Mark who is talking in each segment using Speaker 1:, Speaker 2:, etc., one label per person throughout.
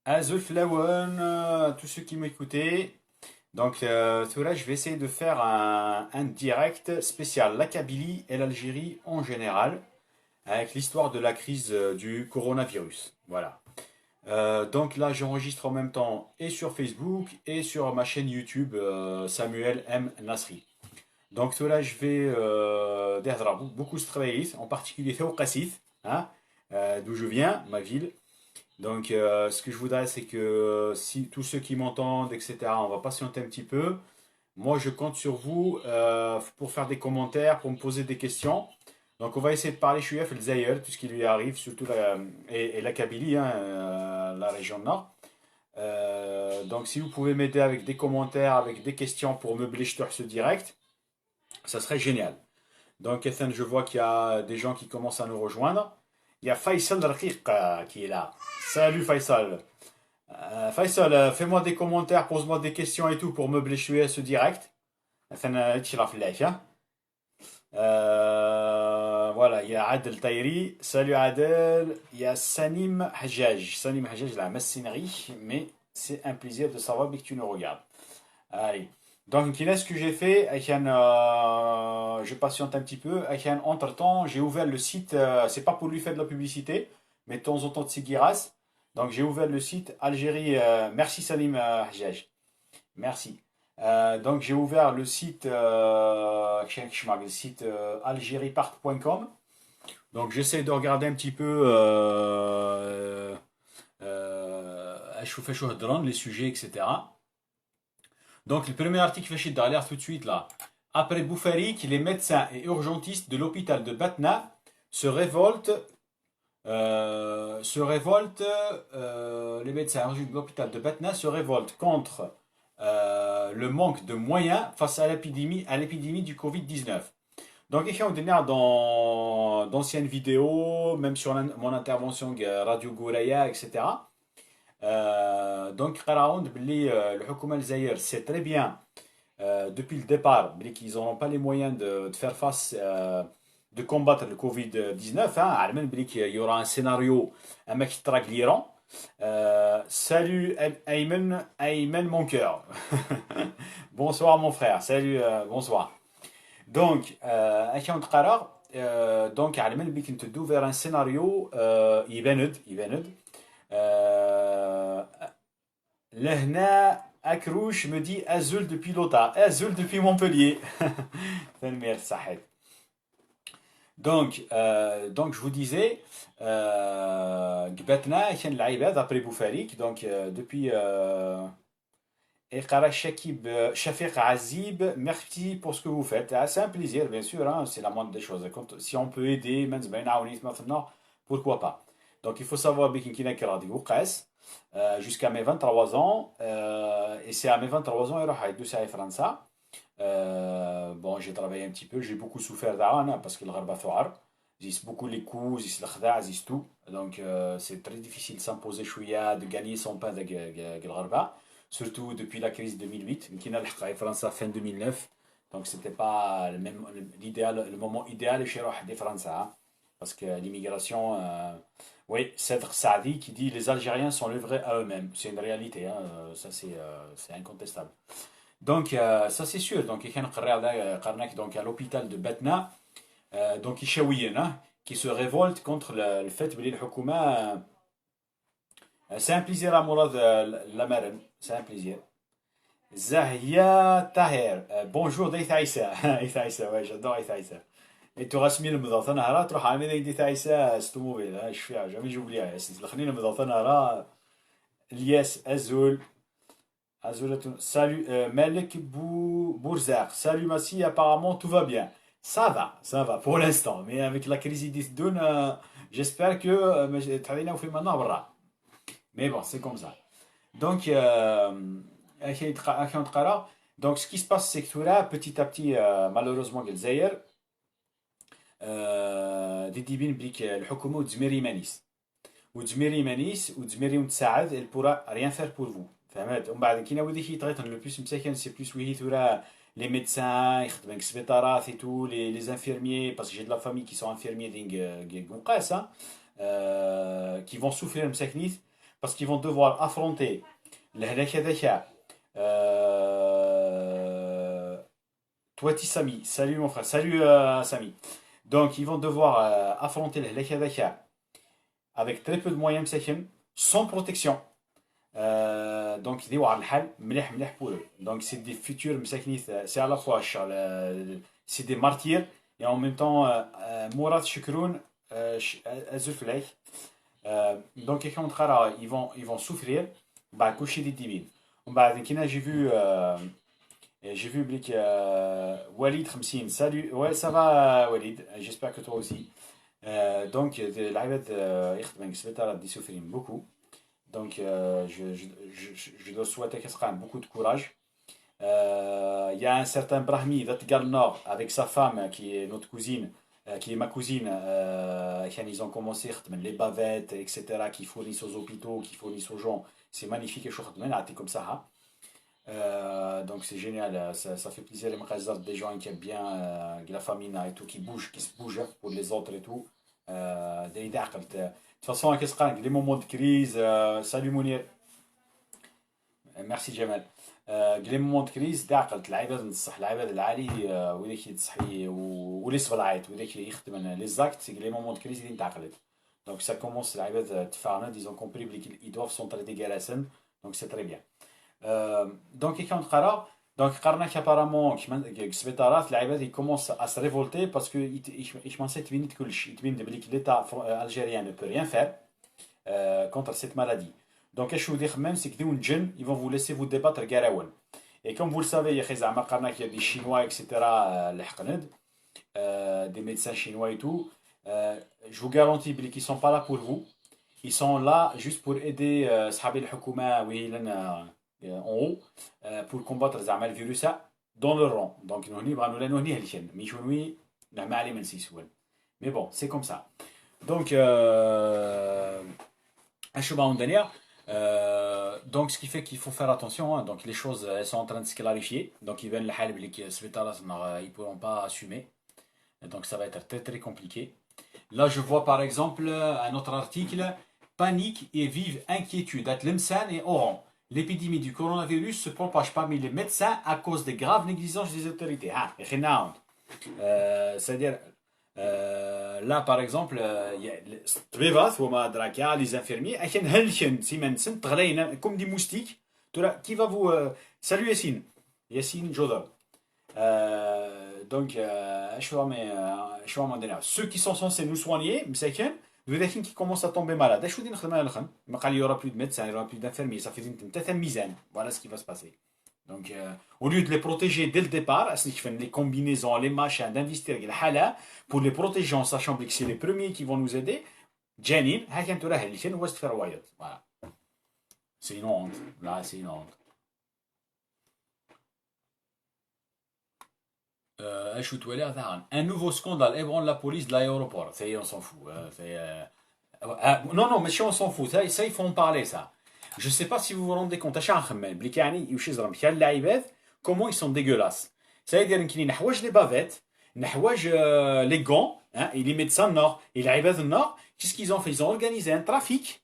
Speaker 1: Azul Flawen, tous ceux qui m'écoutaient. Donc, là, je vais essayer de faire un direct spécial la Kabylie et l'Algérie en général, avec l'histoire de la crise du coronavirus. Voilà. Donc là, j'enregistre en même temps et sur Facebook et sur ma chaîne YouTube Samuel M. Nasri. Donc, là, je vais beaucoup se travailler, en particulier Théocassis, hein, d'où je viens, ma ville. Donc, ce que je voudrais, c'est que si tous ceux qui m'entendent, etc., on va patienter un petit peu. Moi, je compte sur vous pour faire des commentaires, pour me poser des questions. Donc, on va essayer de parler chouïef el Zaïre, tout ce qui lui arrive, surtout et la Kabylie, hein, la région nord. Donc, si vous pouvez m'aider avec des commentaires, avec des questions pour meubler ce direct, ça serait génial. Donc, Ethan, je vois qu'il y a des gens qui commencent à nous rejoindre. Il y a Faisal Raqiq qui est là. Salut Faisal. Faisal, fais-moi des commentaires, pose-moi des questions et tout pour meubler ce direct. Ethan, تشرف لك, hein. Voilà, il y a Adel Taïri. Salut Adel. Il y a Sanim Hajjaj. Sanim Hajjaj, la massinerie, mais c'est un plaisir de savoir que tu nous regardes. Allez. Donc, qu'est-ce que j'ai fait? Je patiente un petit peu. Entre-temps, j'ai ouvert le site. C'est pas pour lui faire de la publicité, mais de temps en temps de Seguiras. Donc, j'ai ouvert le site Algérie. Merci Salim Hajjaj. Merci. Donc, j'ai ouvert le site algériepart.com. Donc, j'essaie de regarder un petit peu les sujets, etc. Donc, le premier article fait chier d'alerte tout de suite là. Après Boufarik, les médecins et urgentistes de l'hôpital de Batna se révoltent. Les médecins et urgentistes de l'hôpital de Batna se révoltent contre le manque de moyens face à l'épidémie du Covid-19. Donc, ici, on a dans d'anciennes vidéos, même sur mon intervention Radio Gouraya, etc. Donc, le Hukuma al sait très bien depuis le départ qu'ils n'auront pas les moyens de faire face, de combattre le Covid-19. Hein, même qu'il y aura un scénario, un mec qui traque l'Iran. Salut Ayman, Ayman mon cœur. Bonsoir mon frère, salut, bonsoir. Donc, donc على من بيك نتدو vers un scénario يبند لهنا أكروش me dit Azul depuis Lota, Azul depuis Montpellier. تنمير صحيح. Donc je vous disais, قبتنا كان العباد après Boufarik, donc depuis et Kara Shafiq Azib, merci pour ce que vous faites. Ah, c'est un plaisir, bien sûr, hein, c'est la moindre des choses. Si on peut aider, pourquoi pas. Donc il faut savoir jusqu'à mes 23 ans, et c'est à mes 23 ans que je France. Bon, j'ai travaillé un petit peu, j'ai beaucoup souffert d'Arana parce que le Gharba Thouar, j'ai beaucoup les coups, j'ai le khda, j'ai tout. Donc c'est très difficile de s'imposer chouïa, de gagner son pain de le Gharba, surtout depuis la crise 2008, qui n'a pas France fin 2009. Donc c'était pas l'idéal, le moment idéal chez des Français, hein, parce que l'immigration, oui, Cedr Saadi qui dit les Algériens sont livrés à eux-mêmes. C'est une réalité, hein, ça c'est incontestable. Donc, ça c'est sûr. Donc, il y a un donc à l'hôpital de Batna, donc Ishaouiyena, qui se révolte contre le fait que le Hukuma. C'est un plaisir à Mourad Lamarem. C'est un plaisir. Zahia Taher. Bonjour Daïta Issa. Daïta Issa, ouais, j'adore Daïta Issa. Et tu rasmi le مضغطنا هلا تروح عامل Daïta Issa ستوموبيل ايش فيها jamais j'oublie الخنين المضغطنا هلا الياس Azul. Salut Melek Bourzar. Salut Massi, apparemment tout va bien. Ça va pour l'instant. Mais avec la crise d'Isdoun, j'espère que تعالينا في منابرة. Mais bon, c'est comme ça. Donc, donc ce qui se passe, c'est que là, petit à petit, malheureusement, الجزائر دي بليك الحكومة وتزميري مانيس وتزميري مانيس وتزميري متساعد elle pourra rien faire pour vous. فهمت ومن بعد كاين وليدي يتغيطن لو بلوس مساكن سي بلوس ويهي ثورا لي ميدسان يخدمك سبيطارات اي تو لي انفيرميي باسكو جي دو لا فامي كي سون انفيرميي دينغ قنقاس qui vont souffrir مساكنيت parce qu'ils vont devoir affronter الهلاك هذاك. Toi, Sami, salut mon frère, salut Sami. Donc ils vont devoir affronter الهلاك هذاك avec très peu de moyens مساكن, sans protection. Donc يديو على الحال مليح مليح pour eux. Donc c'est des futurs مساكنيت, c'est à la fois c'est des martyrs et en même temps مرات شكرون أزف لك. Donc ils vont souffrir bah coucher des divines. Bah j'ai vu Blik Walid Khamsin. Salut, ouais ça va Walid, j'espère que toi aussi. Donc العباد يخدموا سبيطارات دي souffrent beaucoup. Donc je dois souhaiter qu'elle sera beaucoup de courage. Il y a un certain Brahmi d'Atgal Nord avec sa femme qui est notre cousine, qui est ma cousine. Ils ont commencé les bavettes, etc., qui fournissent aux hôpitaux, qui fournissent aux gens. C'est magnifique, comme ça. Donc c'est génial, ça fait plaisir les magasins des gens qui aiment bien la famille et tout, qui se bougent pour les autres et tout. De toute façon, les moments de crise, salut Mounir, merci Jamal. Les moments de crise, تعقلت العباد نصح العباد العالي وذاك يتصحي ولي صبلعيت وذاك يخدم لي زاكت سي لي مومون de crise اللي تعقلت. Donc ça commence العباد تفاعلوا, ils ont compris qu'ils doivent s'entraider جالسا, donc c'est très bien. Donc كي كنقرا donc قرنا apparemment سبيطارات العباد ils commencent à se révolter parce que يتمنى تبين كلشي, يتبين بلي l'état algérien ne peut rien faire contre cette maladie. Donc, même si ils vont vous laisser vous débattre. Et comme vous le savez, il y a des Chinois, etc., des médecins chinois et tout. Je vous garantis qu'ils ne sont pas là pour vous. Ils sont là juste pour aider en haut pour combattre le virus dans le rang. Donc, mais bon, c'est comme ça. Donc, donc ce qui fait qu'il faut faire attention, hein. Donc les choses elles sont en train de se clarifier, donc ils viennent ils pourront pas assumer, et donc ça va être très très compliqué. Là je vois par exemple un autre article, panique et vive inquiétude à Tlemcen et Oran. L'épidémie du coronavirus se propage parmi les médecins à cause des graves négligences des autorités. C'est-à-dire là par exemple les infirmiers comme des moustiques. Qui va vous salut Yassine Jodar. Donc ceux qui sont censés nous soigner qui commencent à tomber malades, il y aura plus de médecins, il y aura plus d'infirmiers, ça fait une misaine. Voilà ce qui va se passer. Donc, au lieu de les protéger dès le départ, les combinaisons, les machins, d'investir pour les protéger en sachant que c'est les premiers qui vont nous aider, voilà. C'est une honte. Là, c'est une honte. Un nouveau scandale ébranle la police de l'aéroport. Ça y est, on s'en fout. Non, non, mais si on s'en fout, ça, il faut en parler, ça. Je ne sais pas si vous vous rendez compte, comment ils sont dégueulasses. C'est-à-dire qu'ils ont les bavettes, les gants, hein, et les médecins nord, et les عباد nord, qu'est-ce qu'ils ont fait? Ils ont organisé un trafic,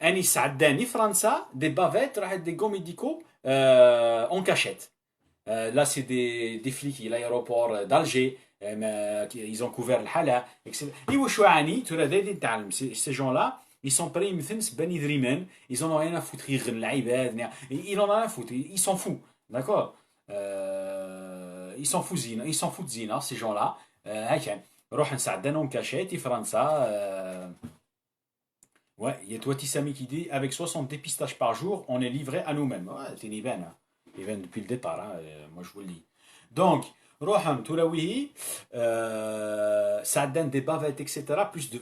Speaker 1: des bavettes, des gants médicaux en cachette. Là, c'est des flics à l'aéroport d'Alger. Ils ont couvert le hala, etc. Ces gens-là, ils sont prêts, ils en ont rien à foutre. Ils en ont rien à foutre. Ils s'en foutent. D'accord. Ils s'en foutent, zina, ces gens-là. روح نساعدنا كاشيتي فرنسا. Ouais, il y a toi Tissami qui dit avec 60 dépistages par jour, on est livré à nous-mêmes. Ouais, c'est Niven. Ils viennent depuis le départ, hein, moi je vous le dis. Donc, Roham Toulawihi, ça donne des bavettes, etc.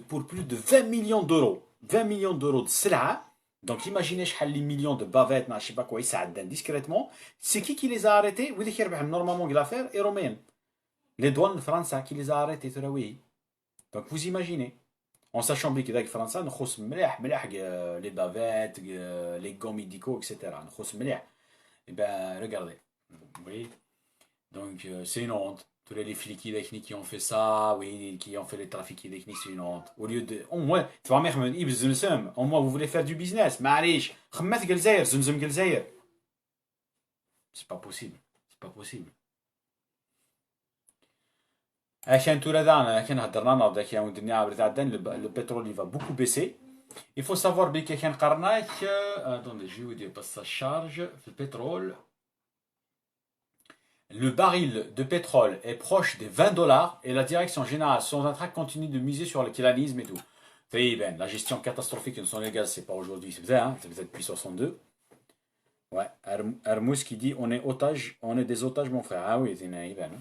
Speaker 1: Pour plus de 20 millions d'euros. 20 millions d'euros de cela. Donc, imaginez les millions de bavettes, je ne sais pas quoi, ça donne discrètement. C'est qui les a arrêtés? Vous dites normalement l'affaire est romaine. Les douanes de France qui les a arrêtés, Toulawihi. Donc, vous imaginez. En sachant bien que dans France, nous avons les bavettes, les gants médicaux, etc. Nous avons. Eh bien, regardez. Vous voyez. Donc, c'est une honte. Tous les flics qui ont fait ça, oui, qui ont fait les trafics techniques, c'est une honte. Au lieu de. Au moins, tu vas me dire, au moins, vous voulez faire du business. معليش خمات الجزائر زمزم الجزائر. C'est pas possible. C'est pas possible. عشان تورا دانا كان هضرنا نوض كان ودنيا عبر عدن le pétrole il va beaucoup baisser. Il faut savoir بلي كان قرناك attendez je vais vous dire parce que ça charge le pétrole. Le baril de pétrole est proche des 20 dollars et la direction générale sans trac continue de miser sur le kilanisme et tout. Ben, la gestion catastrophique de son gaz, c'est pas aujourd'hui, c'est peut-être depuis 62. Ouais, Hermous qui dit on est otage, on est des otages mon frère. Ah oui, c'est ben.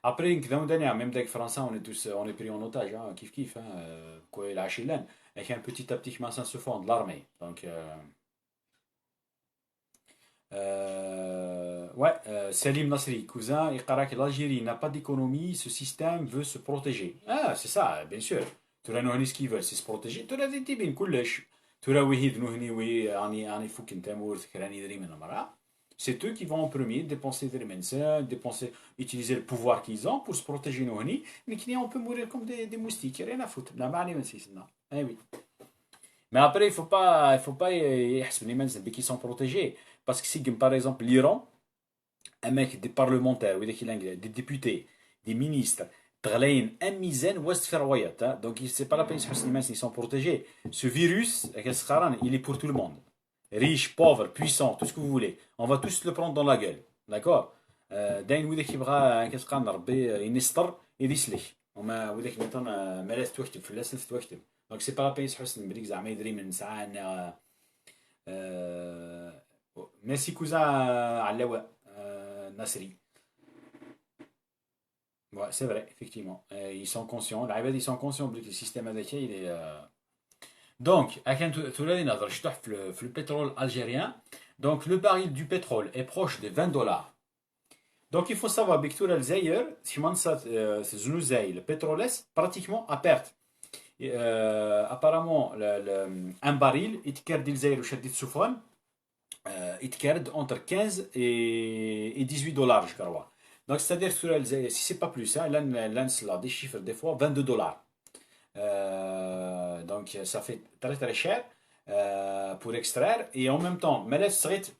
Speaker 1: Après, même des Français, on est tous, on est pris en otage, hein, kiff kiff, hein, quoi, la chilène. Et petit à petit, commence à se fondre l'armée. Donc, ouais, Salim Nasri, cousin, il paraît que l'Algérie n'a pas d'économie, ce système veut se protéger. Ah, c'est ça, bien sûr. Tu as ce qu'ils veulent, c'est se protéger. Tu as des types, كلش. Tu as وهيد نهني وي اني فوك انت مورث كراني دري من المرأة. C'est eux qui vont en premier dépenser des médecins, dépenser, utiliser le pouvoir qu'ils ont pour se protéger نهني, mais qui on peut mourir comme des moustiques, rien à foutre. لا ما عليه من سيسنا. Eh oui. Mais après, il faut pas يحسب les médecins qui sont protégés. Parce que si, par exemple, l'Iran, un mec, des parlementaires, des députés, des ministres, un mizen ouest ferroyat. Donc, c'est pas la peine ils sont protégés. Ce virus, il est pour tout le monde. Riche, pauvre, puissant, tout ce que vous voulez. On va tous le prendre dans la gueule. D'accord داين وذاك يبغى كتلقى ربي ينستر يديسلك وما وذاك مثلا مالات توكتب في اللسن توكتب دونك سي با لا بين حسن بريك زعما يدري من ساعه Merci cousin Alaoua Nasri. Ouais, c'est vrai, effectivement. Ils sont conscients. Ils sont conscients que le système avec il est. Donc, le pétrole algérien. Donc, le baril du pétrole est proche des 20 dollars. Donc, il faut savoir que le pétrole est pratiquement à perte. Apparemment, un baril, il y a des soufran. Il entre 15 et 18 dollars, je crois. Donc, c'est-à-dire que si c'est pas plus, hein, là, des chiffres des fois 22 dollars. Donc, ça fait très très cher pour extraire. Et en même temps, mais là,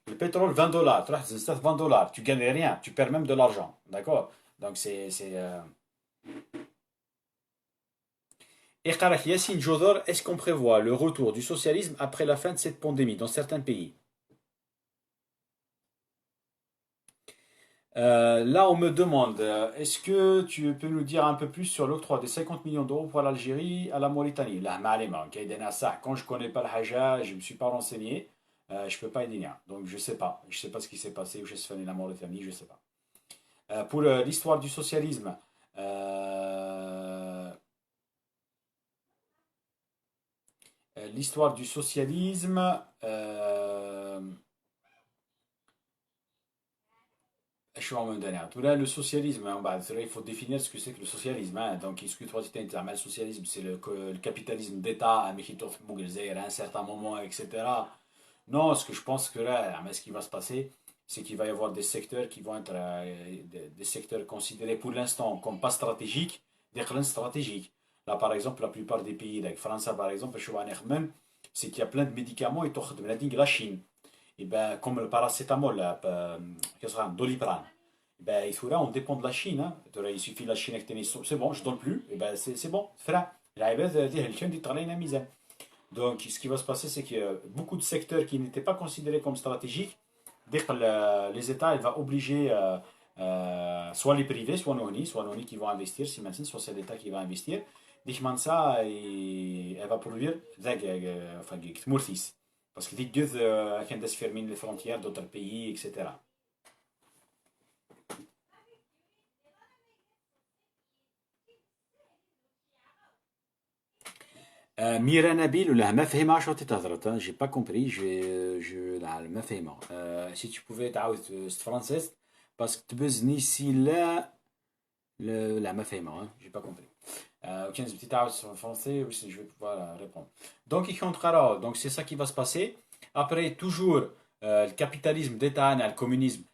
Speaker 1: le pétrole 20 dollars, 20 dollars, tu gagnes rien, tu perds même de l'argent. D'accord. Donc, c'est. Et Yassine Jodor, est-ce qu'on prévoit le retour du socialisme après la fin de cette pandémie dans certains pays? Là, on me demande, est-ce que tu peux nous dire un peu plus sur l'octroi des 50 millions d'euros pour l'Algérie à la Mauritanie? Là, quand je connais pas le Haja, je ne me suis pas renseigné, je ne peux pas aider. Donc, je ne sais pas. Je ne sais pas ce qui s'est passé ou je sais la Mauritanie, je ne sais pas. Pour l'histoire du socialisme, l'histoire du socialisme, je suis en même dernière. Tout là, le socialisme, hein, bah, là, il faut définir ce que c'est que le socialisme. Hein. Donc, ce que tu as le socialisme, c'est le capitalisme d'État, mais qui à un certain moment, etc. Non, ce que je pense que là, ce qui va se passer, c'est qu'il va y avoir des secteurs qui vont être des secteurs considérés pour l'instant comme pas stratégiques, des clans stratégiques. Là, par exemple, la plupart des pays, like France, par exemple, c'est qu'il y a plein de médicaments et de la Chine. Et ben, comme le paracétamol, Doliprane, et ben, on dépend de la Chine. Hein. Il suffit de la Chine avec c'est bon, je ne donne plus, et ben, c'est bon, frère. Donc, ce qui va se passer, c'est qu'il y a beaucoup de secteurs qui n'étaient pas considérés comme stratégiques. Dès que les États, ils vont obliger soit les privés, soit nos qui vont investir, si maintenant, soit c'est l'État qui va investir. Dès que ça, elle va produire, enfin, parce que les deux qui se ferment les frontières d'autres pays, etc. ميرا نبيل ولا ما فهمها شو تتهضر جي با كومبري جو ما فهمها سي tu pouvais تعاود فرانسيز باسكو تبزني سي لا ما فهمها جي با كومبري كان زبطي تعاود فرونسي واش je vais pouvoir répondre donc c'est ça qui va se passer après toujours le capitalisme d'État le communisme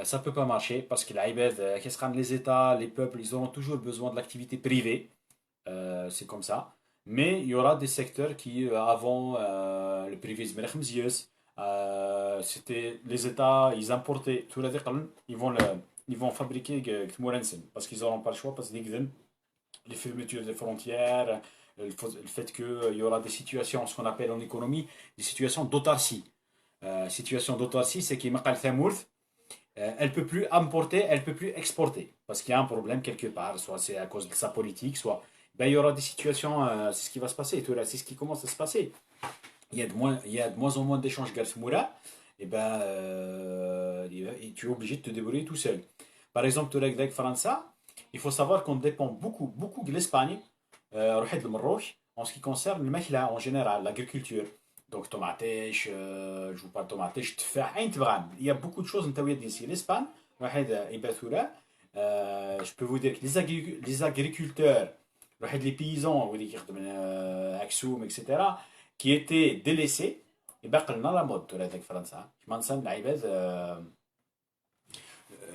Speaker 1: Ça ne peut pas marcher parce que qu'est-ce que les États, les peuples, ils auront toujours besoin de l'activité privée. C'est comme ça. Mais il y aura des secteurs qui, avant le privisme, c'était les États, ils importaient tout ils vont, ils vont fabriquer parce qu'ils n'auront pas le choix, parce que les fermetures des frontières, le fait qu'il y aura des situations, ce qu'on appelle en économie, des situations d'autarcie. Situation d'autarcie, c'est qu'il elle peut plus importer, elle peut plus exporter parce qu'il y a un problème quelque part, soit c'est à cause de sa politique, soit ben, il y aura des situations, c'est ce qui va se passer, c'est ce qui commence à se passer. Il y a de moins en moins d'échanges Moura, et ben et tu es obligé de te débrouiller tout seul. Par exemple, avec France, il faut savoir qu'on dépend beaucoup de l'Espagne, le Maroc, en ce qui concerne le mehla en général, l'agriculture. Donc tomates, je vous parle tomates, je te fais un tbram. Il y a beaucoup de choses ici. L'Espagne, je peux vous dire que les agriculteurs, les paysans, Aksoum, etc., qui étaient délaissés, et ben قلنا la mode de la France. كما نسمى العباد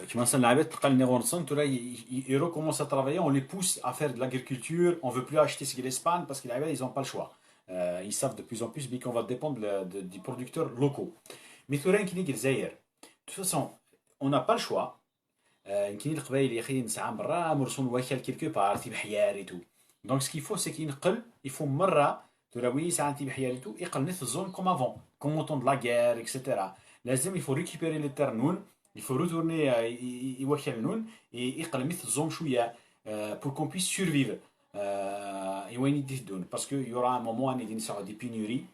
Speaker 1: كما نسمى العباد تلقى النيغونسون ils recommencent à travailler, on les pousse à faire de l'agriculture, on veut plus acheter ce que l'Espagne parce que les ils n'ont pas le choix. Ils savent de plus en plus qu'on va dépendre des producteurs locaux. Mais tout rien qui n'est que de toute façon, on n'a pas le choix. يمكن القبائل يا اخي نسعى مرة مرسون واكل كيلكو بار تي بحيار اي تو دونك سكي سي كي ينقل يفو مرة تراوي ساعة تي بحيار اي تو يقل نفس الزون كوم افون كوم اونتون دو لا غير اكسيتيرا لازم يفو ريكيبيري لي تير نون يفو روتورني يوكل نون يقل مثل الزون شوية بور كون بويس سورفيفر وين يدون باسكو يورا ان مومون غادي يصراو دي بينوري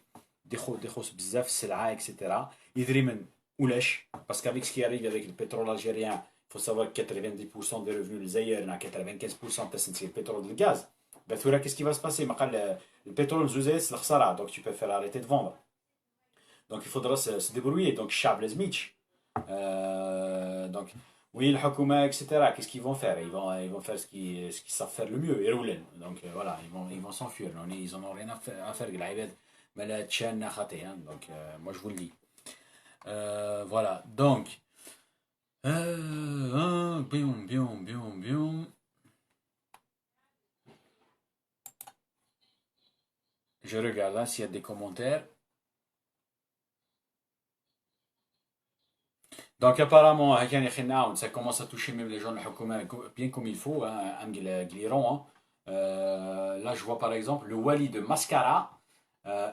Speaker 1: ديخوص بزاف السلعة اكسيتيرا يدري من ولاش باسكو افيك سكي اريف افيك البترول الجيريان. Il faut savoir que 90% des revenus des ailleurs, 95% c'est le pétrole et le gaz. Ben, qu'est-ce qui va se passer? Le pétrole, c'est le donc tu peux faire arrêter de vendre. Donc il faudra se débrouiller. Donc, Chab les Mitch. Donc, oui, le Hakuma, etc. Qu'est-ce qu'ils vont faire? Ils vont faire ce qu'ils savent faire le mieux. Ils roulent. Donc, voilà, ils vont s'enfuir. Ils n'en ont rien à faire. Mais la chaîne n'a raté. Donc, moi, je vous le dis. Voilà. Donc, bien. Je regarde là s'il y a des commentaires. Donc apparemment, ça commence à toucher même les gens de Hukuma bien comme il faut, hein, hein. Là, je vois par exemple le Wali de Mascara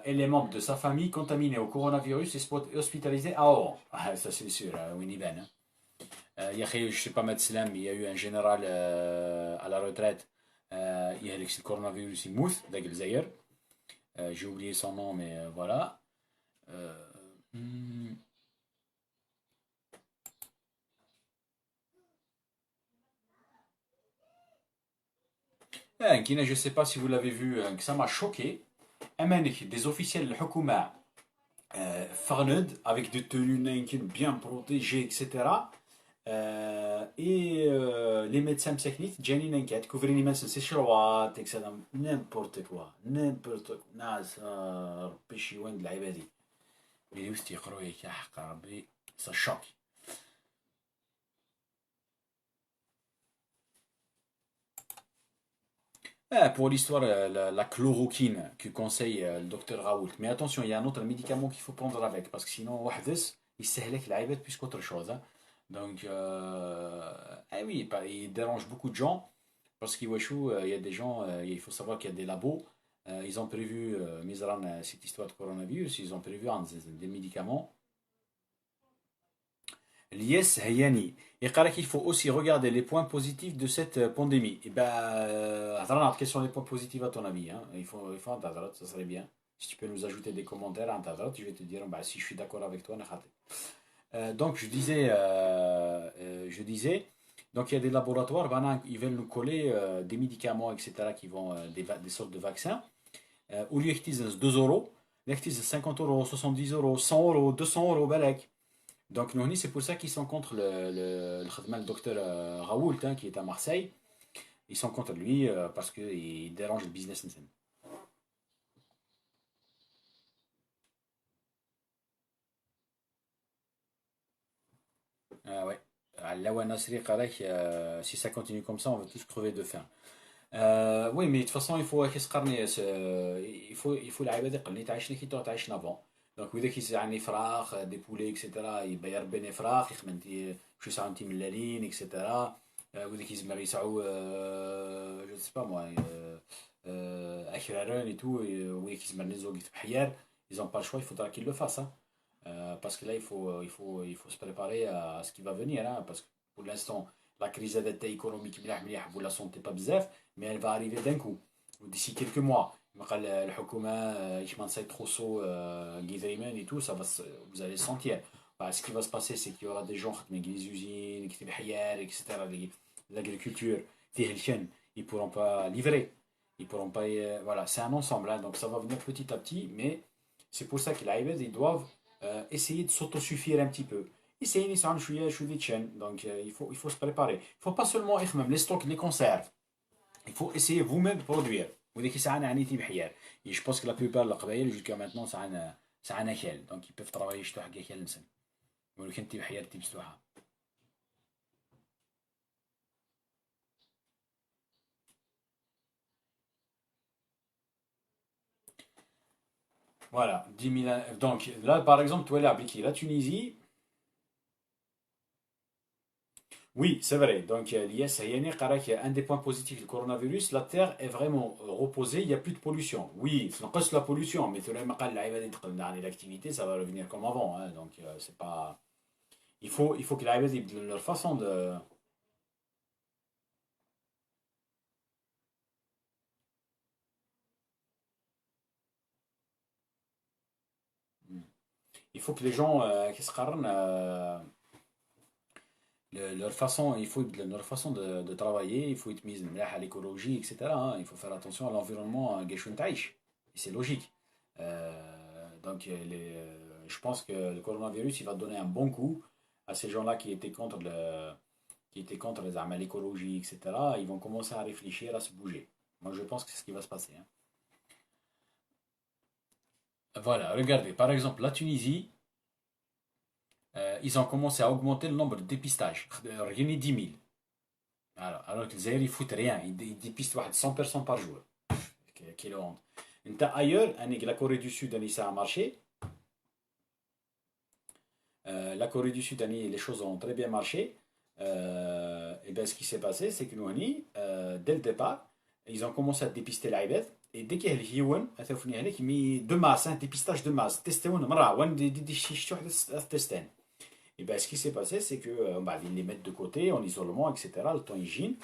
Speaker 1: et les membres de sa famille contaminés au coronavirus et hospitalisés à Oran. Ah, ça c'est sûr, Winnie Ben. Je ne sais pas mettre slam, mais il y a eu un général à la retraite. Il y a le coronavirus, il mousse, d'ailleurs. J'ai oublié son nom, mais voilà. Hmm. Kina, je ne sais pas si vous l'avez vu, que ça m'a choqué. Des officiels de Hukuma Farnud, avec des tenues bien protégées, etc. Les médecins psychiatriques, Jenny Nanket, couvrir les médecins, c'est chouette, etc. N'importe quoi. N'importe quoi. Nas, péché, ouin de la ibadi. Mais où est-ce que ça choque. Pour l'histoire, la chloroquine que conseille le docteur Raoult. Mais attention, il y a un autre médicament qu'il faut prendre avec, parce que sinon, il s'élève la plus qu'autre chose. Hein. Donc, oui, il dérange beaucoup de gens, parce qu'il il y a des gens, il faut savoir qu'il y a des labos, ils ont prévu, cette histoire de coronavirus, ils ont prévu des médicaments. Lies Hayani. Et qu'il faut aussi regarder les points positifs de cette pandémie. Et ben, quels sont les points positifs à ton avis hein il faut un tadrat, ça serait bien. Si tu peux nous ajouter des commentaires à un tadrat, je vais te dire bah, si je suis d'accord avec toi. Donc je disais, donc il y a des laboratoires, ils veulent nous coller des médicaments, etc., qui vont, des sortes de vaccins. Au lieu qu'ils 2 euros, ils 50 euros, 70 euros, 100 euros, 200 euros, balek. Donc, nous, c'est pour ça qu'ils sont contre le docteur Raoult, hein, qui est à Marseille. Ils sont contre lui parce qu'il dérange le business. Ah ouais. Lawa Nasri قالك, si ça continue comme ça, on va tous crever de faim. Oui, mais de toute façon, il faut il faut العباد يقلي تعيشنا كي تعيشنا avant. Donc وإذا كي يعني فراخ دي بولي اكسيتيرا يبقى يربي فراخ يخمن شو يساعو انتي ملالين اكسيتيرا. وإذا كي زمر يساعو جو سي با موا اخرارون et tout وإذا كي زمر نزوق في بحيار ils ont pas le choix, il faudra qu'ils le fassent, hein. Parce que là, il faut se préparer à ce qui va venir, hein, parce que pour l'instant, la crise économique, vous la sentez pas bzaf, mais elle va arriver d'un coup, d'ici quelques mois. الحكومة يشمل سايت تخصو قيدريمان et tout, vous allez le sentir. Bah, ce qui va se passer, c'est qu'il y aura des gens qui ont les usines, qui ont etc. L'agriculture, ils pourront pas livrer. Ils pourront pas. Voilà, c'est un ensemble, hein, donc ça va venir petit à petit, mais c'est pour ça que les ils doivent essayer de s'autosuffire un petit peu. Essayer de s'en chaîne. Donc il faut se préparer. Il ne faut pas seulement même les stocks, les conserves. Il faut essayer vous-même de produire. Et je pense que la plupart de la قبائل jusqu'à maintenant ça a un akel. Donc ils peuvent travailler chez toi avec akel. ولكن تي بحيار تي بسلوحة. Voilà, 10 000. Donc là, par exemple, tu es là, la Tunisie. Oui, c'est vrai. Donc, l'IS, un des points positifs du coronavirus, la Terre est vraiment reposée, il n'y a plus de pollution. Oui, c'est la pollution, mais l'activité, ça va revenir comme avant, hein. Donc, c'est pas. Il faut que leur façon de. Il faut que les gens qui se qarrent, leur façon, leur façon de travailler, il faut être mis à l'écologie, etc., hein. Il faut faire attention à l'environnement, et c'est logique. Donc, je pense que le coronavirus, il va donner un bon coup à ces gens-là qui étaient contre l'écologie, etc. Ils vont commencer à réfléchir, à se bouger. Moi, je pense que c'est ce qui va se passer, hein. Voilà, regardez, par exemple, la Tunisie, ils ont commencé à augmenter le nombre de dépistages. Rien n'est 10 000. Alors que les Aéris, ils foutent rien. Ils dépistent 100 personnes par jour. Quelle honte. Ailleurs, la Corée du Sud, ça a marché. La Corée du Sud, les choses ont très bien marché. Et bien, ce qui s'est passé, c'est que nous, dès le départ, ils ont commencé à dépister l'Aïbet. Et dès qu'il y a eu de masse, un dépistage de masse, testé et bien, ce qui s'est passé, c'est que ils les mettent de côté en isolement, etc. Le temps hygiène.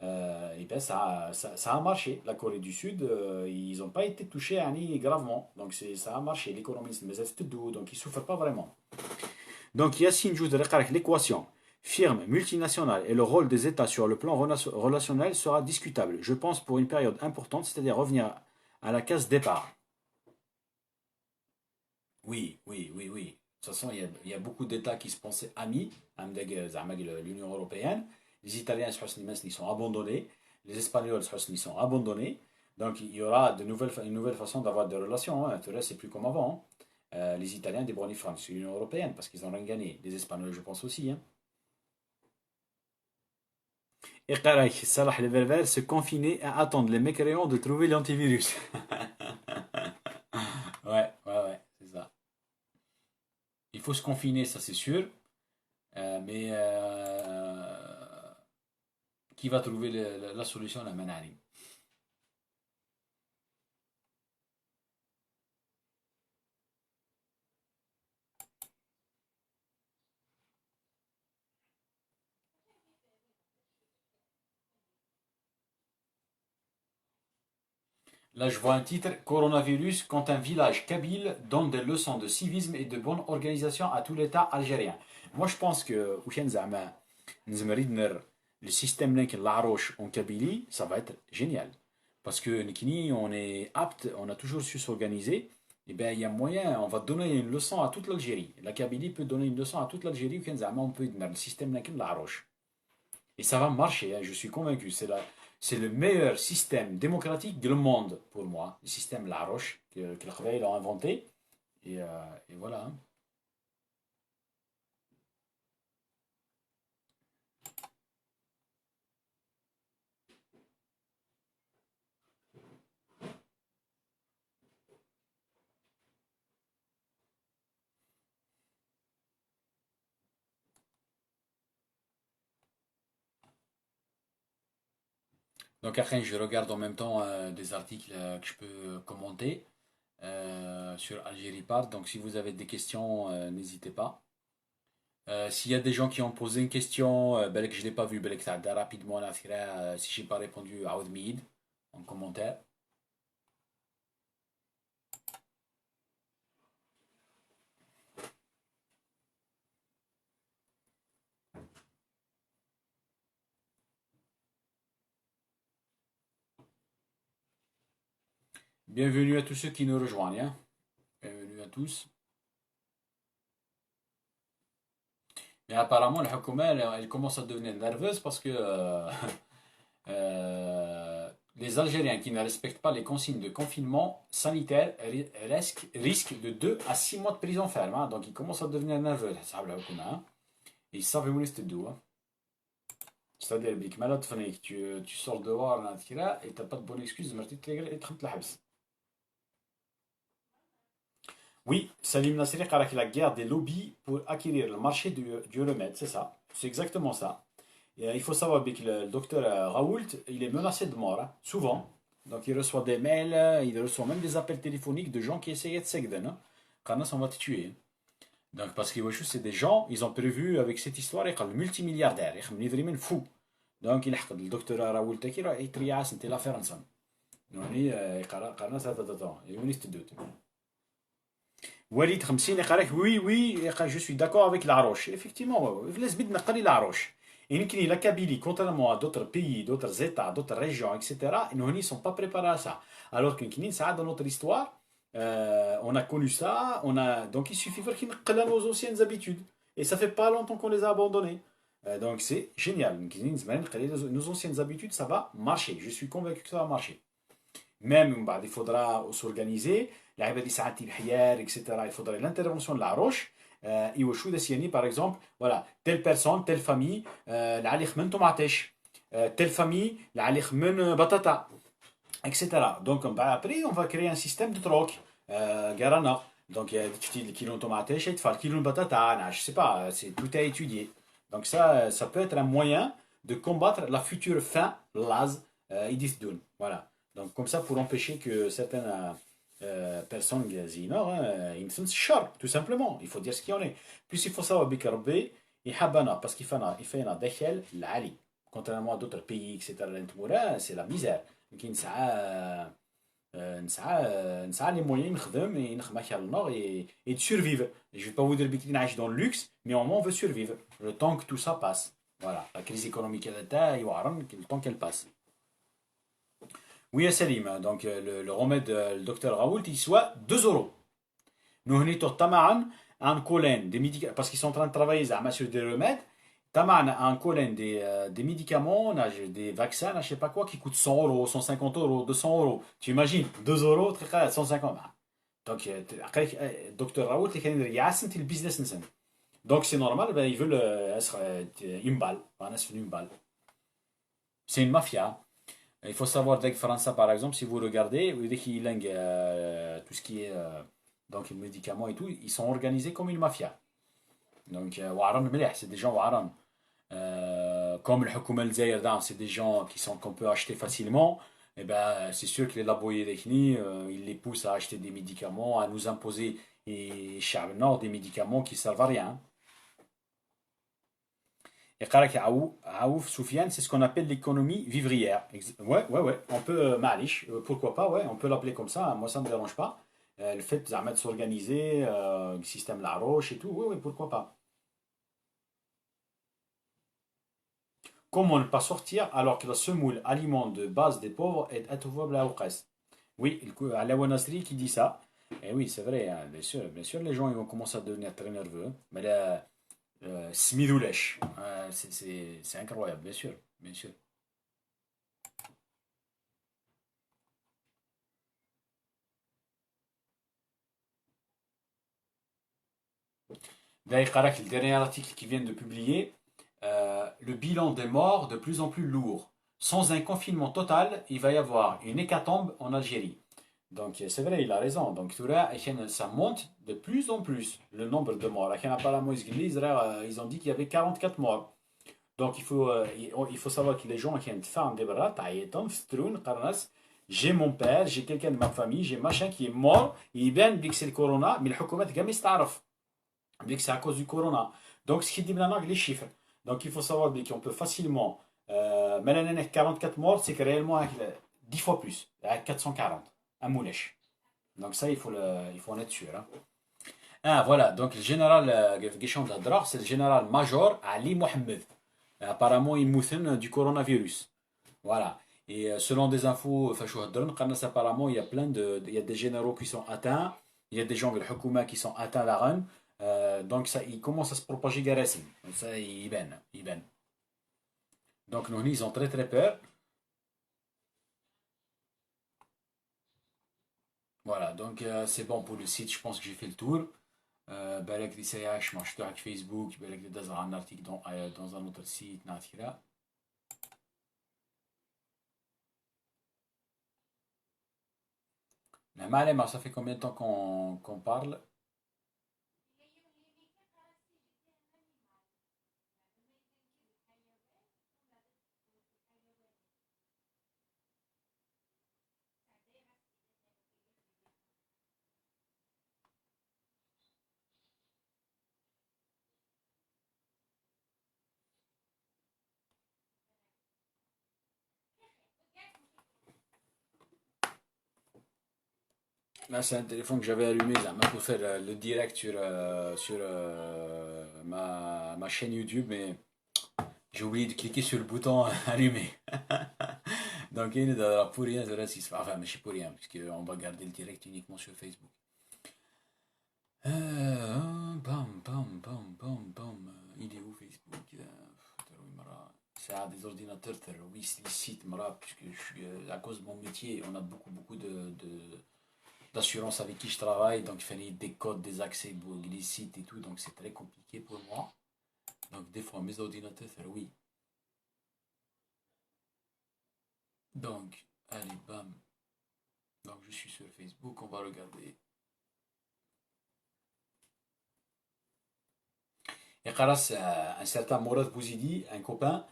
Speaker 1: Et bien, ça a marché. La Corée du Sud, ils n'ont pas été touchés gravement. Donc, ça a marché. L'économie, mais donc ils ne souffrent pas vraiment. Donc, Yassine Joud l'équation. Firme multinationale et le rôle des États sur le plan relationnel sera discutable, je pense, pour une période importante, c'est-à-dire revenir à la case départ. Oui, oui, oui, oui. De toute façon, il y a beaucoup d'États qui se pensaient amis, avec l'Union européenne. Les Italiens, ils sont abandonnés. Les Espagnols, ils sont abandonnés. Donc, il y aura une nouvelle façon d'avoir des relations, hein. Tout le reste, c'est plus comme avant, hein. Les Italiens, des Brownie France, l'Union européenne, parce qu'ils n'ont rien gagné. Les Espagnols, je pense aussi, hein. Et Salah le Verver se confiner à attendre les mécréants de trouver l'antivirus. Ouais, ouais, ouais, c'est ça. Il faut se confiner, ça c'est sûr. Mais qui va trouver la solution à la manani? Là, je vois un titre Coronavirus quand un village kabyle donne des leçons de civisme et de bonne organisation à tout l'État algérien. Moi, je pense que le système l'Aroche en Kabylie, ça va être génial. Parce que Nikini, on est apte, on a toujours su s'organiser. Et bien, il y a moyen, on va donner une leçon à toute l'Algérie. La Kabylie peut donner une leçon à toute l'Algérie, on peut donner le système l'Aroche. Et ça va marcher, hein, je suis convaincu. C'est le meilleur système démocratique du monde pour moi. Le système La Roche que les Khouaïs ont inventé. Et voilà, hein. Donc après, je regarde en même temps des articles que je peux commenter sur Algérie Part. Donc si vous avez des questions, n'hésitez pas. S'il y a des gens qui ont posé une question, que je ne l'ai pas vu, que t'as rapidement, là, si je n'ai pas répondu, à Mid en commentaire. Bienvenue à tous ceux qui nous rejoignent, hein. Bienvenue à tous. Mais apparemment, la Hokouma, elle commence à devenir nerveuse parce que les Algériens qui ne respectent pas les consignes de confinement sanitaire risquent de 2 à 6 mois de prison ferme, hein. Donc ils commencent à devenir nerveux, ça, la Hokouma, hein. Et ils savent où est le hein. C'est-à-dire que malade, tu sors dehors et tu n'as pas de bonne excuse de te la habs. Oui, Salim Nasri a la guerre des lobbies pour acquérir le marché du remède, c'est ça. C'est exactement ça. Et, il faut savoir que le docteur Raoult, il est menacé de mort, hein, souvent. Donc il reçoit des mails, il reçoit même des appels téléphoniques de gens qui essayaient de s'aider. Quand on va te tuer. Donc parce que c'est des gens, ils ont prévu avec cette histoire, ils sont multimilliardaires, ils sont vraiment fous. Donc il a le docteur Raoult qui a été la France. Donc il a ça, il est Walid Khamsin يقول oui, oui, je suis d'accord avec la Roche. Effectivement, laisse بد نقلي la Roche. Et la Kabylie, contrairement à d'autres pays, d'autres États, d'autres régions, etc., ils ne sont pas préparés à ça. Alors que ça, dans notre histoire, on a connu ça, donc il suffit de faire nos anciennes habitudes. Et ça fait pas longtemps qu'on les a abandonnées. Donc c'est génial. Nos anciennes habitudes, ça va marcher. Je suis convaincu que ça va marcher. Même il faudra s'organiser. etc. Il faudrait l'intervention de la roche. Par exemple, voilà, telle personne, telle famille, telle famille, batata, etc. Donc après, on va créer un système de troc. Garana. Donc il y a des kilos de tomates, des kilos de batata, je sais pas, c'est tout à étudier. Donc ça peut être un moyen de combattre la future faim, l'az, idisdoun. Voilà. Donc comme ça, pour empêcher que certaines personnes gazinor, ils ne sont tout simplement. Il faut dire ce qu'il y en est. Puis il faut savoir que il habana parce qu'il fait un déchel l'ali. Contrairement à d'autres pays, etc. C'est la misère. Donc نسعى les moyens نخدم نخدم على النار et de survivre. Et je ne vais pas vous dire que نعيش dans le luxe, mais au moins on veut survivre. Le temps que tout ça passe. Voilà, la crise économique elle est le temps qu'elle passe. Oui, Salim, donc le remède, le docteur Raoult, il soit 2 euros. Nous avons un colline des médicaments, parce qu'ils sont en train de travailler sur des remèdes. Taman un colline des médicaments, des vaccins, je ne sais pas quoi, qui coûtent 100 euros, 150 euros, 200 euros. Tu imagines, 2 euros, 150. Donc, docteur Raoult, il a le business. Donc, c'est normal, ben, ils veulent être une balle. C'est une mafia. Il faut savoir que France, par exemple, si vous regardez, vous voyez qu'il y a tout ce qui est donc les médicaments et tout, ils sont organisés comme une mafia. Donc, c'est des gens waran. Comme le Hukuma al c'est des gens qu'on peut acheter facilement. Et ben, c'est sûr que les laboyers d'Ekni, ils les poussent à acheter des médicaments, à nous imposer et Nord des médicaments qui servent à rien. Et Aouf, Soufiane, c'est ce qu'on appelle l'économie vivrière. Ouais, on peut, malish, pourquoi pas, ouais, on peut l'appeler comme ça, moi ça ne me dérange pas. Le fait de s'organiser, le système La Roche et tout, oui, pourquoi pas. Comment ne pas sortir alors que la semoule, aliment de base des pauvres, est introuvable à Ouqas? Oui, Alawa Nasri qui dit ça. Et oui, c'est vrai, hein, bien sûr, les gens ils vont commencer à devenir très nerveux, hein. Mais là, Smidoulesh, c'est incroyable, bien sûr, bien sûr. D'ailleurs, Karak, le dernier article qu'ils viennent de publier, le bilan des morts de plus en plus lourd. Sans un confinement total, il va y avoir une hécatombe en Algérie. Donc c'est vrai, il a raison. Donc ça monte de plus en plus le nombre de morts. Apparemment, ils ont dit qu'il y avait 44 morts. Donc il faut savoir que les gens qui ont fait des bras, j'ai mon père, j'ai quelqu'un de ma famille, j'ai machin qui est mort, il vient que c'est le corona, mais le gouvernement jamais s'arrête, que c'est à cause du corona. Donc ce qui dit maintenant les chiffres. Donc il faut savoir qu'on peut facilement, maintenant 44 morts, c'est que réellement 10 fois plus, à 440, un moulèche. Donc ça il faut en être sûr. Hein. Ah voilà, donc le général Guéchon de la Drare, c'est le général major Ali Mohamed. Apparemment, il mouthine du coronavirus. Voilà. Et selon des infos, apparemment, il y a il y a des généraux qui sont atteints, il y a des gens de l'Hukuma qui sont atteints à la run. Donc ça, il commence à se propager Garassim. Donc ça, il benne, il benne. Donc nous, ils ont très très peur. Voilà, donc c'est bon pour le site, je pense que j'ai fait le tour. بالك دي سياش مشروع على فيسبوك بالك دي داز un article dans un autre site نعطيك là. Mais Malema, ça fait combien de temps qu'on parle? Là, c'est un téléphone que j'avais allumé là, pour faire le direct sur ma chaîne YouTube, mais j'ai oublié de cliquer sur le bouton allumer. Donc, il est pour rien, c'est raciste. Enfin, mais c'est pour rien, puisqu'on va garder le direct uniquement sur Facebook. Bam, bam, bam, bam, bam. Il est où Facebook? C'est à des ordinateurs terroristes, illicites, puisque à cause de mon métier, on a beaucoup d'assurance avec qui je travaille, donc il fallait des codes, des accès illicites et tout, donc c'est très compliqué pour moi. Donc des fois mes ordinateurs, oui. Donc, allez, bam. Donc je suis sur Facebook, on va regarder. Et Khalas, un certain Mourad Bouzidi, un copain,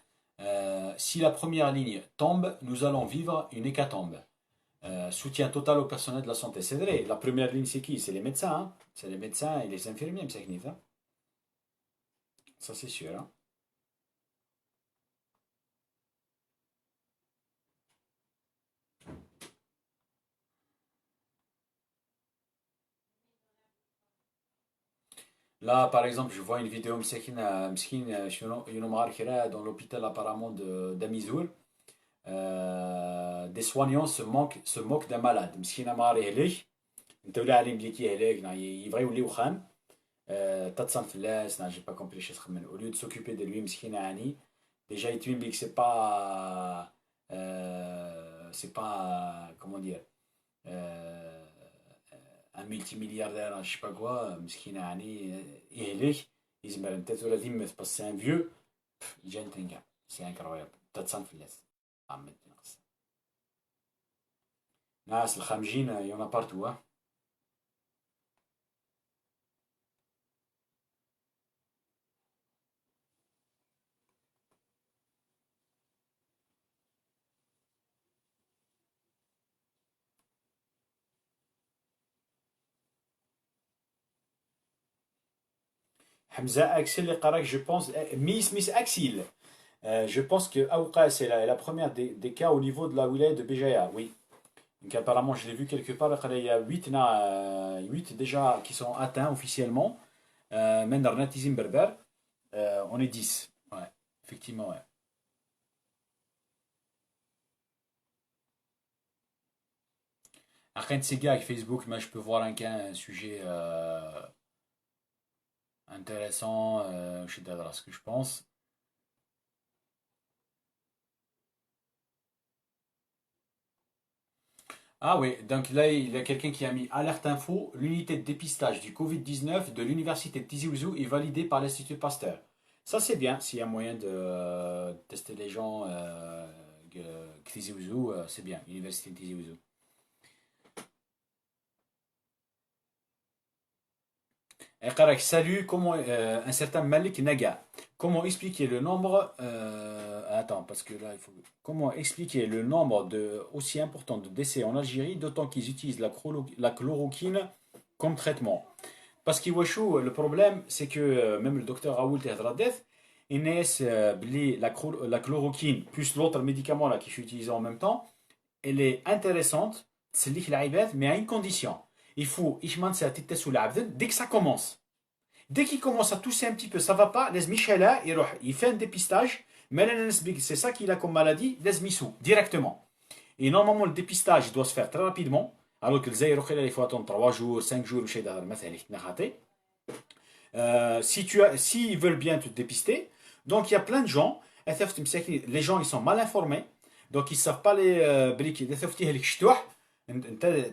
Speaker 1: si la première ligne tombe, nous allons vivre une hécatombe. Soutien total au personnel de la santé. C'est vrai, la première ligne c'est qui? C'est les médecins. Hein. C'est les médecins et les infirmiers, hein. Ça c'est sûr. Hein. Là, par exemple, je vois une vidéo dans l'hôpital apparemment d'Amizoul. Des soignants se moquent d'un malade. مسكين مار يهلك انت ولا عليه مليكي يهلك يبغي يولي وخام تتصن فلاس j'ai pas compris chez تخمن au lieu de s'occuper de lui مسكين يعني déjà il twin big c'est pas comment dire euh, un multimilliardaire je sais pas quoi مسكين يعني يهلك يزمر انت ولا ذمة بس c'est un vieux يجي نتنقع c'est incroyable تتصن فلاس عمد نقص ناس الخامجين il y en a partout hein. Hamza Axel اللي قراك je pense Miss Axel je pense que Aouqa c'est la première des cas au niveau de la wilaya de Béjaïa oui donc apparemment je l'ai vu quelque part il y a 8 déjà qui sont atteints officiellement من الرناتيزم بربر on est 10 ouais effectivement ouais après de ces gars avec Facebook mais je peux voir un sujet intéressant je sais pas ce que je pense. Ah oui, donc là, il y a quelqu'un qui a mis alerte info, l'unité de dépistage du Covid-19 de l'université de Tizi Ouzou est validée par l'Institut Pasteur. Ça, c'est bien, s'il y a moyen de tester les gens Tizi Ouzou, c'est bien, l'université de Tizi Ouzou. Et Karak, salut, comment un certain Malik Naga. comment expliquer le nombre attends, parce que là, il faut. Comment expliquer le nombre aussi important de décès en Algérie, d'autant qu'ils utilisent la chloroquine comme traitement. Parce que Wachou, le problème, c'est que même le docteur Raoult et Hadradef, ils naissent la chloroquine plus l'autre médicament là qui est utilisé en même temps, elle est intéressante, c'est mais à une condition. Il faut, dès que ça commence. Dès qu'il commence à tousser un petit peu, ça va pas, laisse Michela, il fait un dépistage, mais c'est ça qu'il a comme maladie, laisse Missou, directement. Et normalement, le dépistage doit se faire très rapidement, alors que il faut attendre 3 jours, 5 jours, s'ils veulent bien te dépister. Donc il y a plein de gens, les gens ils sont mal informés, donc ils ne savent pas les briques.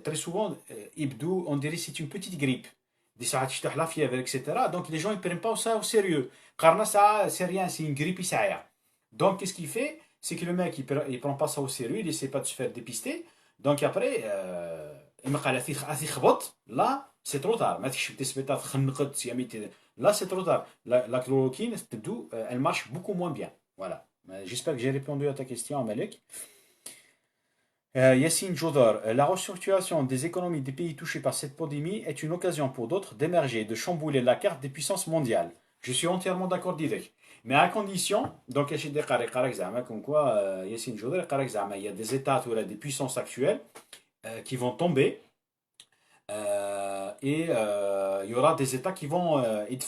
Speaker 1: Très souvent, on dirait que c'est une petite grippe. Des ساعات يشطح la fièvre, etc. Donc les gens ils ne prennent pas ça au sérieux. Car ça, c'est rien, c'est une grippe, ça. Donc qu'est-ce qu'il fait? C'est que le mec il prend pas ça au sérieux, il essaie pas de se faire dépister. Donc après, là, c'est trop tard. Là, c'est trop tard. La chloroquine, elle marche beaucoup moins bien. Voilà. J'espère que j'ai répondu à ta question, Malek. Yassine Jodor, la restructuration des économies des pays touchés par cette pandémie est une occasion pour d'autres d'émerger, de chambouler la carte des puissances mondiales. Je suis entièrement d'accord avec. Mais à condition, donc comme quoi, Yassine Jodor, il y a des États, des puissances actuelles qui vont tomber et il y aura des États qui vont être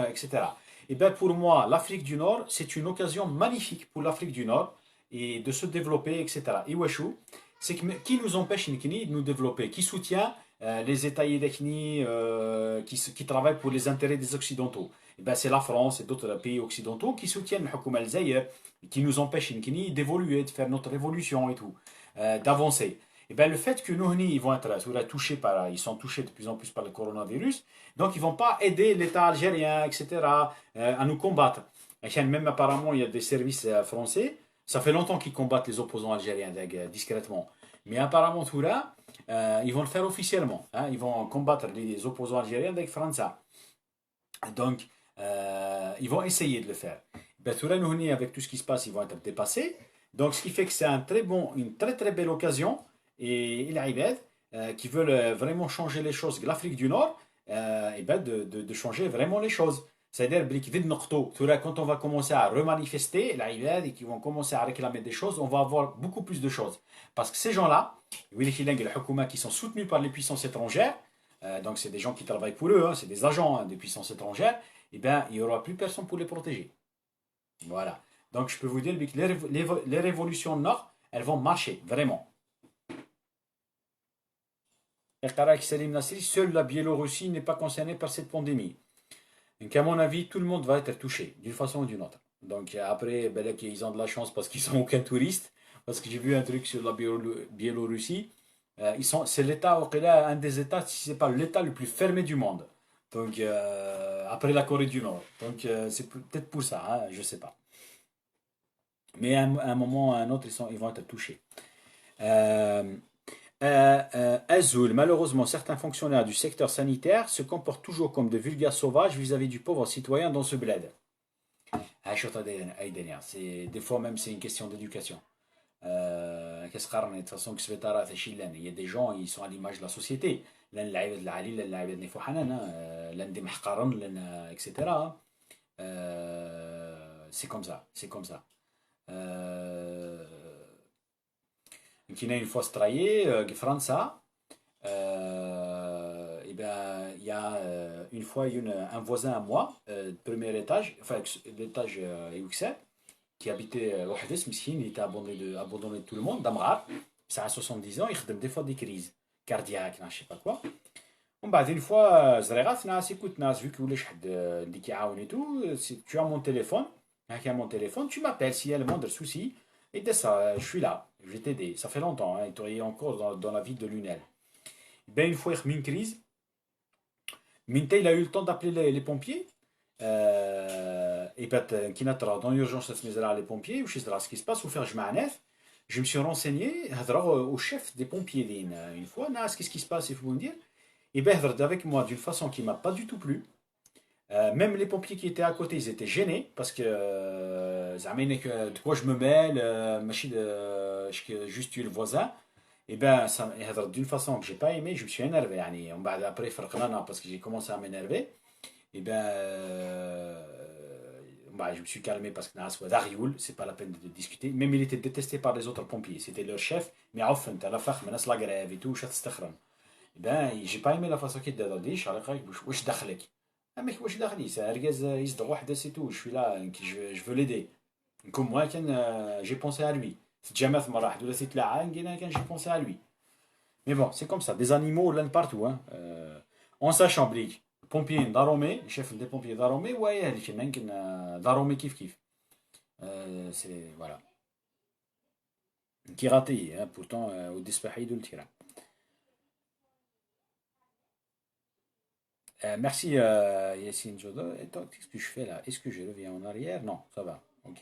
Speaker 1: etc. Et bien pour moi, l'Afrique du Nord, c'est une occasion magnifique pour l'Afrique du Nord et de se développer, etc. Et Wachou, c'est qui nous empêche de nous développer, qui soutient les États qui travaillent pour les intérêts des Occidentaux. Et ben c'est la France et d'autres pays occidentaux qui soutiennent le Hukuma al qui nous empêchent d'évoluer, de faire notre révolution et tout, d'avancer. Et ben le fait que nous, ils vont être touchés ils sont touchés de plus en plus par le coronavirus, donc ils vont pas aider l'État algérien, etc., à nous combattre. Et même apparemment, il y a des services français, ça fait longtemps qu'ils combattent les opposants algériens discrètement. Mais apparemment, tout là, ils vont le faire officiellement. Hein, ils vont combattre les opposants algériens avec France. Donc, ils vont essayer de le faire. Ben, tout là, nous, avec tout ce qui se passe, ils vont être dépassés. Donc, ce qui fait que c'est une très très belle occasion. Et il y a qui veulent vraiment changer les choses. L'Afrique du Nord, et ben de changer vraiment les choses. C'est-à-dire, quand on va commencer à remanifester, et qui vont commencer à réclamer des choses, on va avoir beaucoup plus de choses. Parce que ces gens-là, qui sont soutenus par les puissances étrangères, donc c'est des gens qui travaillent pour eux, hein, c'est des agents des puissances étrangères, et bien il n'y aura plus personne pour les protéger. Voilà. Donc je peux vous dire que les révolutions nord, elles vont marcher, vraiment. Salim Nasri, seule la Biélorussie n'est pas concernée par cette pandémie. Donc, à mon avis, tout le monde va être touché, d'une façon ou d'une autre. Donc, après, ben, ils ont de la chance parce qu'ils n'ont aucun touriste. Parce que j'ai vu un truc sur la Biélorussie. C'est l'État, un des États, si ce n'est pas l'État le plus fermé du monde. Donc, après la Corée du Nord. Donc, c'est peut-être pour ça, hein, je ne sais pas. Mais à un moment ou à un autre, ils vont être touchés. Azoul, malheureusement, certains fonctionnaires du secteur sanitaire se comportent toujours comme de vulgaires sauvages vis-à-vis du pauvre citoyen dans ce bled. Des fois même, c'est une question d'éducation. De toute façon, il y a des gens, ils sont à l'image de la société. etc. C'est comme ça, c'est comme ça. Qui n'a une fois straillé, France, et ben, il y a une fois un voisin à moi, premier étage, enfin l'étage UXL, qui habitait au Hadès, Miskin, il était abandonné de tout le monde, Damrar, ça a 70 ans, il fait des fois des crises cardiaques, je sais pas quoi. On بعد une fois, زريغات ناس écoute ناس vu que ولاش حد اللي كيعاون et tout, si tu as mon téléphone, tu m'appelles s'il y a le moindre souci, et dès ça, je suis là, je vais t'aider. Ça fait longtemps, hein, il travaillait encore dans la ville de Lunel. Ben, une fois, il a eu une crise. Minta, il a eu le temps d'appeler les pompiers. Et ben, qui n'a dans l'urgence, les pompiers, ou ce qui se passe, ou faire je me suis renseigné au chef des pompiers une fois, qu'est-ce qui se passe, il faut me dire. Et ben, avec moi d'une façon qui m'a pas du tout plu. Même les pompiers qui étaient à côté, ils étaient gênés parce que de quoi je me mêle, juste tuer le voisin. Et ben, ça, d'une façon que j'ai pas aimé, je me suis énervé. يعني. Après, parce que j'ai commencé à m'énerver. Et ben, bah, je me suis calmé parce que c'est pas la peine de discuter. Même il était détesté par les autres pompiers. C'était leur chef. Mais عفوا انت لا فخ من la grève et tout, تستخرم. Et ben, j'ai pas aimé la façon qu'il te dit. واش دخلك؟ مش واش دخلي سارجز يصدق واحدة سي تو. Je suis là, je veux l'aider. Comme moi, j'ai pensé à lui. Si jamais مرة واحدة ولا سيت لا j'ai pensé à lui. Mais bon, c'est comme ça. Des animaux, là, partout. Hein. En sachant, Blig, pompier d'Aromé, chef des pompiers d'Aromé, ouais, il y a d'Aromé kif kif. C'est, voilà. Qui raté, hein, pourtant, au disparu de le tir. Merci, Yassine Jodo. Et toi, qu'est-ce que je fais là? Est-ce que je reviens en arrière? Non, ça va. Ok.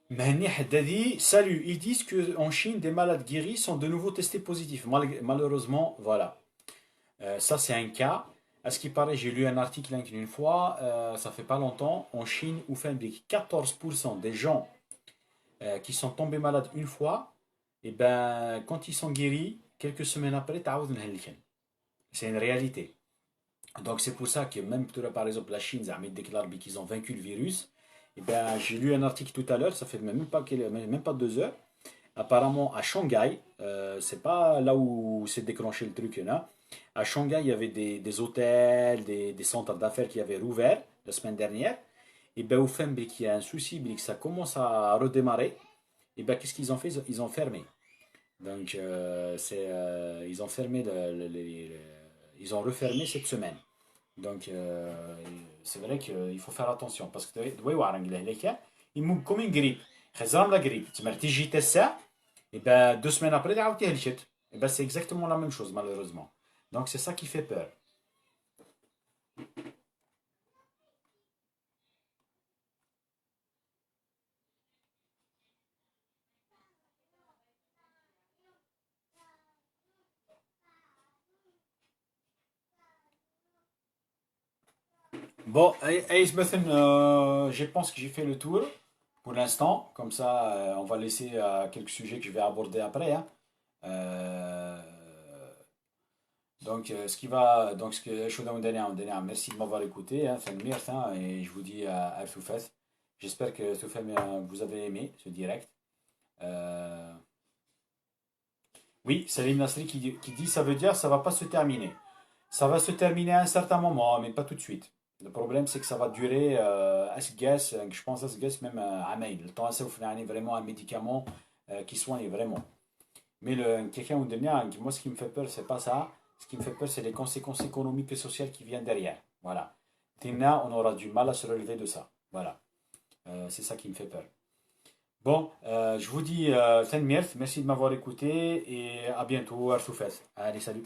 Speaker 1: Mahni Haddadi, salut. Ils disent qu'en Chine, des malades guéris sont de nouveau testés positifs. Malheureusement, voilà. Ça, c'est un cas. À ce qui paraît, j'ai lu un article une fois, ça fait pas longtemps, en Chine, où 14% des gens qui sont tombés malades une fois, et ben, quand ils sont guéris, quelques semaines après, c'est une réalité. Donc c'est pour ça que même par exemple la Chine, ça déclare qu'ils ont vaincu le virus. Et ben, j'ai lu un article tout à l'heure, ça fait même pas 2 heures. Apparemment à Shanghai, c'est pas là où s'est déclenché le truc là. À Shanghai, il y avait des hôtels, des centres d'affaires qui avaient rouvert la semaine dernière. Et ben au fin qu'il y a un souci, que ça commence à redémarrer. Et ben qu'est-ce qu'ils ont fait? Ils ont fermé. Donc ils ont fermé ils ont refermé cette semaine. Donc c'est vrai qu'il faut faire attention parce que il mou comme une grippe. خزران la grippe. تيجي تسع et ben 2 semaines après تعاود تهلكت. Et ben c'est exactement la même chose malheureusement. Donc c'est ça qui fait peur. Bon, Ace Bethan, je pense que j'ai fait le tour pour l'instant. Comme ça, on va laisser quelques sujets que je vais aborder après. Hein. Euh, donc, ce que je vous donne, merci de m'avoir écouté. Hein, et je vous dis à Soufès. J'espère que Soufès, vous avez aimé ce direct. Euh, oui, Salim Nasri qui dit ça veut dire ça va pas se terminer. Ça va se terminer à un certain moment, mais pas tout de suite. Le problème, c'est que ça va durer, je pense, même à mail. Le temps, ça vous fait vraiment un médicament qui soigne vraiment. Mais quelqu'un ou dernier, moi, ce qui me fait peur, c'est pas ça. Ce qui me fait peur, c'est les conséquences économiques et sociales qui viennent derrière. Voilà. Tina, on aura du mal à se relever de ça. Voilà. C'est ça qui me fait peur. Bon, je vous dis, merci de m'avoir écouté et à bientôt, Arsoufès. Allez, salut.